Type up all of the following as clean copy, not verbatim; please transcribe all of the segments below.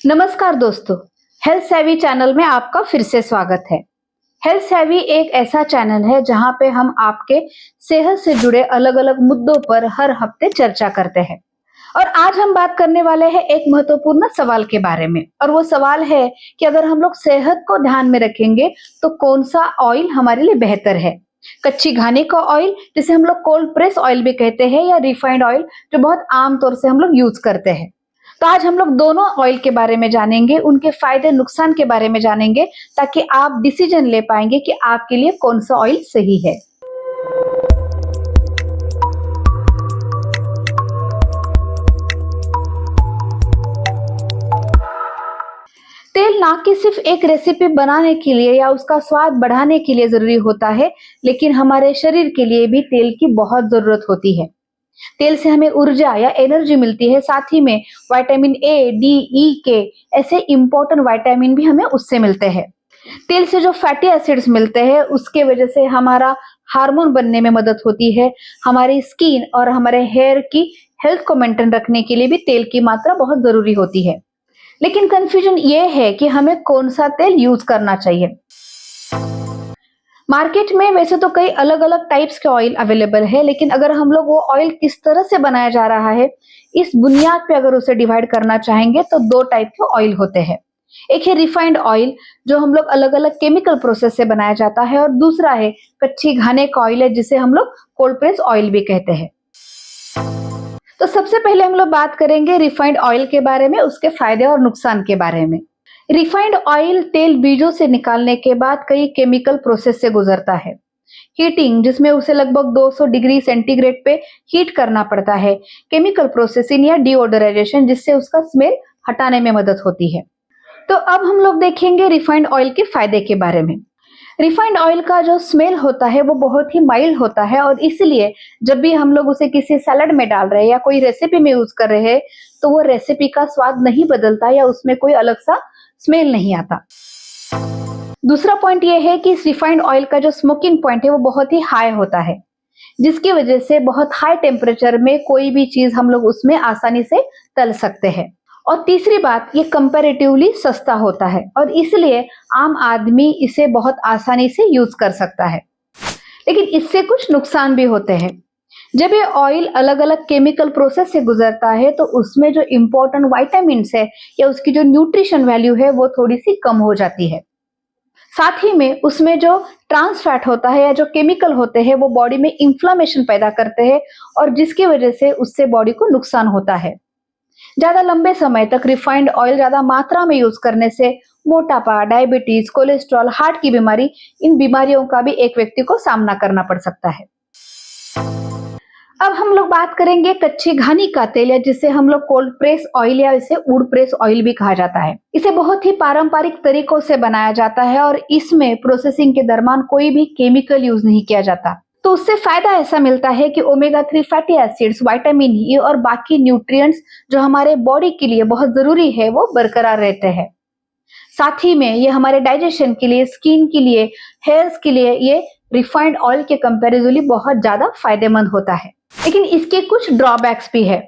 नमस्कार दोस्तों, हेल्थ सेवी चैनल में आपका फिर से स्वागत है। हेल्थ सेवी एक ऐसा चैनल है जहां पे हम आपके सेहत से जुड़े अलग अलग मुद्दों पर हर हफ्ते चर्चा करते हैं। और आज हम बात करने वाले हैं एक महत्वपूर्ण सवाल के बारे में, और वो सवाल है कि अगर हम लोग सेहत को ध्यान में रखेंगे तो कौन सा ऑयल हमारे लिए बेहतर है। कच्ची घानी का ऑयल, जिसे हम लोग कोल्ड प्रेस ऑयल भी कहते हैं, या रिफाइंड ऑयल जो बहुत आम तौर से हम लोग यूज करते हैं। तो आज हम लोग दोनों ऑयल के बारे में जानेंगे, उनके फायदे नुकसान के बारे में जानेंगे, ताकि आप डिसीजन ले पाएंगे कि आपके लिए कौन सा ऑयल सही है। तेल ना कि सिर्फ एक रेसिपी बनाने के लिए या उसका स्वाद बढ़ाने के लिए जरूरी होता है, लेकिन हमारे शरीर के लिए भी तेल की बहुत जरूरत होती है। तेल से हमें ऊर्जा या एनर्जी मिलती है, साथ ही में विटामिन ए, डी, ई के ऐसे इंपॉर्टेंट विटामिन भी हमें उससे मिलते हैं। तेल से जो फैटी एसिड्स मिलते हैं उसके वजह से हमारा हार्मोन बनने में मदद होती है। हमारी स्किन और हमारे हेयर की हेल्थ को मेंटेन रखने के लिए भी तेल की मात्रा बहुत जरूरी होती है। लेकिन कंफ्यूजन ये है कि हमें कौन सा तेल यूज करना चाहिए। मार्केट में वैसे तो कई अलग अलग टाइप्स के ऑयल अवेलेबल है, लेकिन अगर हम लोग वो ऑयल किस तरह से बनाया जा रहा है, इस बुनियाद पे अगर उसे डिवाइड करना चाहेंगे तो दो टाइप के ऑयल होते हैं। एक है रिफाइंड ऑयल, जो हम लोग अलग अलग केमिकल प्रोसेस से बनाया जाता है, और दूसरा है कच्ची घाने का ऑयल है, जिसे हम लोग कोल्ड प्रेस ऑयल भी कहते हैं। तो सबसे पहले हम लोग बात करेंगे रिफाइंड ऑयल के बारे में, उसके फायदे और नुकसान के बारे में। रिफाइंड ऑयल तेल बीजों से निकालने के बाद कई केमिकल प्रोसेस से गुजरता है। हीटिंग, जिसमें उसे लगभग 200 डिग्री सेंटीग्रेड पे हीट करना पड़ता है। केमिकल प्रोसेसिंग या डिओडोराइजेशन, जिससे उसका स्मेल हटाने में मदद होती है। तो अब हम लोग देखेंगे रिफाइंड ऑयल के फायदे के बारे में। रिफाइंड ऑयल का जो स्मेल होता है वो बहुत ही माइल्ड होता है, और इसलिए जब भी हम लोग उसे किसी सैलड में डाल रहे हैं या कोई रेसिपी में यूज कर रहे हैं तो वो रेसिपी का स्वाद नहीं बदलता या उसमें कोई अलग सा स्मेल नहीं आता। दूसरा पॉइंट ये है कि इस रिफाइंड ऑयल का जो स्मोकिंग पॉइंट है वो बहुत ही हाई होता है, जिसकी वजह से बहुत हाई टेम्परेचर में कोई भी चीज हम लोग उसमें आसानी से तल सकते हैं। और तीसरी बात, ये कंपैरेटिवली सस्ता होता है, और इसलिए आम आदमी इसे बहुत आसानी से यूज कर सकता है। लेकिन इससे कुछ नुकसान भी होते हैं। जब ये ऑयल अलग अलग केमिकल प्रोसेस से गुजरता है तो उसमें जो इम्पोर्टेंट विटामिन्स है या उसकी जो न्यूट्रिशन वैल्यू है वो थोड़ी सी कम हो जाती है। साथ ही में उसमें जो ट्रांस फैट होता है या जो केमिकल होते हैं वो बॉडी में इन्फ्लामेशन पैदा करते हैं, और जिसकी वजह से उससे बॉडी को नुकसान होता है। ज्यादा लंबे समय तक रिफाइंड ऑयल ज्यादा मात्रा में यूज करने से मोटापा, डायबिटीज, कोलेस्ट्रॉल, हार्ट की बीमारी, इन बीमारियों का भी एक व्यक्ति को सामना करना पड़ सकता है। अब हम लोग बात करेंगे कच्ची घानी का तेल, या जिसे हम लोग कोल्ड प्रेस ऑयल या इसे वुड प्रेस ऑयल भी कहा जाता है। इसे बहुत ही पारंपरिक तरीकों से बनाया जाता है, और इसमें प्रोसेसिंग के दौरान कोई भी केमिकल यूज नहीं किया जाता। तो उससे फायदा ऐसा मिलता है कि omega 3 fatty acids, vitamin E और बाकी न्यूट्रिएंट्स जो हमारे बॉडी के लिए बहुत जरूरी है वो बरकरार रहते हैं। साथ ही में ये हमारे डाइजेशन के लिए, स्किन के लिए, हेयर्स के लिए ये रिफाइंड ऑयल के कंपैरेटिवली बहुत ज्यादा फायदेमंद होता है। लेकिन इसके कुछ ड्रॉबैक्स भी है।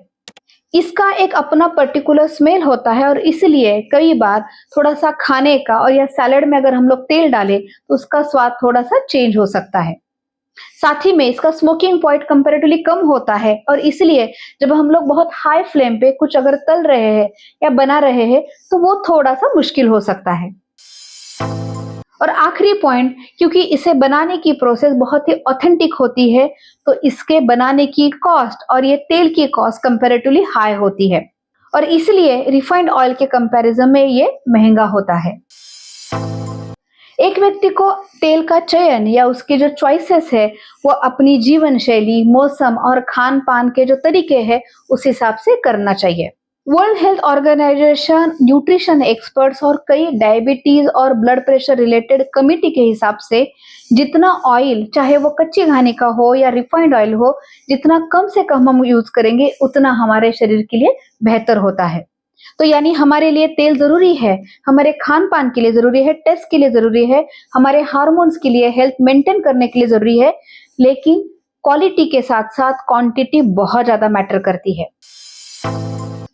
इसका एक अपना पर्टिकुलर स्मेल होता है, और इसलिए कई बार थोड़ा सा खाने का और या सैलेड में अगर हम लोग तेल डालें तो उसका स्वाद थोड़ा सा चेंज हो सकता है। साथ ही में इसका स्मोकिंग पॉइंट कंपैरेटिवली कम होता है, और इसलिए जब हम लोग बहुत हाई फ्लेम पे कुछ अगर तल रहे हैं या बना रहे हैं तो वो थोड़ा सा मुश्किल हो सकता है। और आखिरी पॉइंट, क्योंकि इसे बनाने की प्रोसेस बहुत ही ऑथेंटिक होती है तो इसके बनाने की कॉस्ट और ये तेल की कॉस्ट कंपैरेटिवली हाई होती है, और इसलिए रिफाइंड ऑयल के कंपैरिजन में ये महंगा होता है। एक व्यक्ति को तेल का चयन या उसके जो चॉइसेस है वो अपनी जीवन शैली, मौसम और खान पान के जो तरीके हैं उस हिसाब से करना चाहिए। World Health Organization, nutrition experts और कई डायबिटीज और ब्लड प्रेशर रिलेटेड कमिटी के हिसाब से जितना ऑयल, चाहे वो कच्ची घानी का हो या रिफाइंड ऑयल हो, जितना कम से कम हम यूज करेंगे उतना हमारे शरीर के लिए बेहतर होता है। तो यानी हमारे लिए तेल जरूरी है, हमारे खान पान के लिए जरूरी है, टेस्ट के लिए जरूरी है, हमारे हार्मोन्स के लिए, हेल्थ मेंटेन करने के लिए जरूरी है, लेकिन क्वालिटी के साथ साथ क्वांटिटी बहुत ज्यादा मैटर करती है।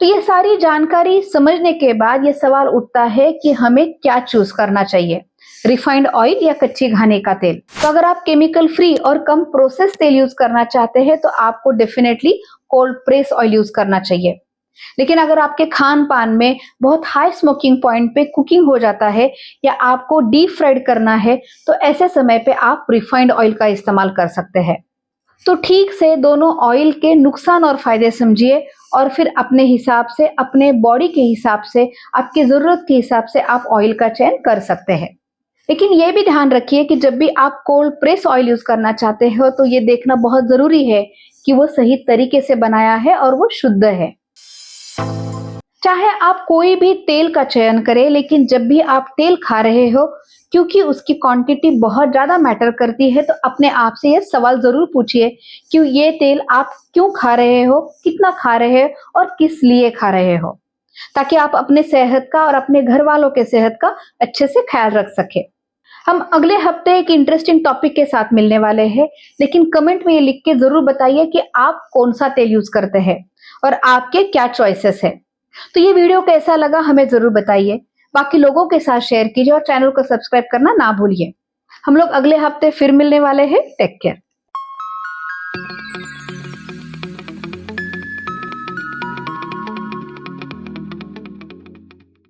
तो ये सारी जानकारी समझने के बाद ये सवाल उठता है कि हमें क्या चूज करना चाहिए, रिफाइंड ऑयल या कच्ची घानी का तेल। तो अगर आप केमिकल फ्री और कम प्रोसेस तेल यूज करना चाहते हैं तो आपको definitely cold press oil use करना चाहिए। लेकिन अगर आपके खान पान में बहुत हाई स्मोकिंग पॉइंट पे कुकिंग हो जाता है या आपको डीप फ्राइड करना है तो ऐसे समय पे आप रिफाइंड ऑयल का इस्तेमाल कर सकते हैं। तो ठीक से दोनों ऑयल के नुकसान और फायदे समझिए और फिर अपने हिसाब से, अपने बॉडी के हिसाब से, आपकी जरूरत के हिसाब से आप ऑयल का चयन कर सकते हैं। लेकिन ये भी ध्यान रखिए कि जब भी आप कोल्ड प्रेस ऑयल यूज करना चाहते हो तो ये देखना बहुत जरूरी है कि वो सही तरीके से बनाया है और वो शुद्ध है। चाहे आप कोई भी तेल का चयन करें, लेकिन जब भी आप तेल खा रहे हो, क्योंकि उसकी क्वांटिटी बहुत ज्यादा मैटर करती है, तो अपने आप से ये सवाल जरूर पूछिए कि ये तेल आप क्यों खा रहे हो, कितना खा रहे हो और किस लिए खा रहे हो, ताकि आप अपने सेहत का और अपने घर वालों के सेहत का अच्छे से ख्याल रख सके। हम अगले हफ्ते एक इंटरेस्टिंग टॉपिक के साथ मिलने वाले हैं, लेकिन कमेंट में ये लिख के जरूर बताइए कि आप कौन सा तेल यूज करते हैं और आपके क्या चॉइसेस है। तो ये वीडियो कैसा लगा हमें जरूर बताइए, बाकी लोगों के साथ शेयर कीजिए और चैनल को सब्सक्राइब करना ना भूलिए। हम लोग अगले हफ्ते फिर मिलने वाले हैं। Take care.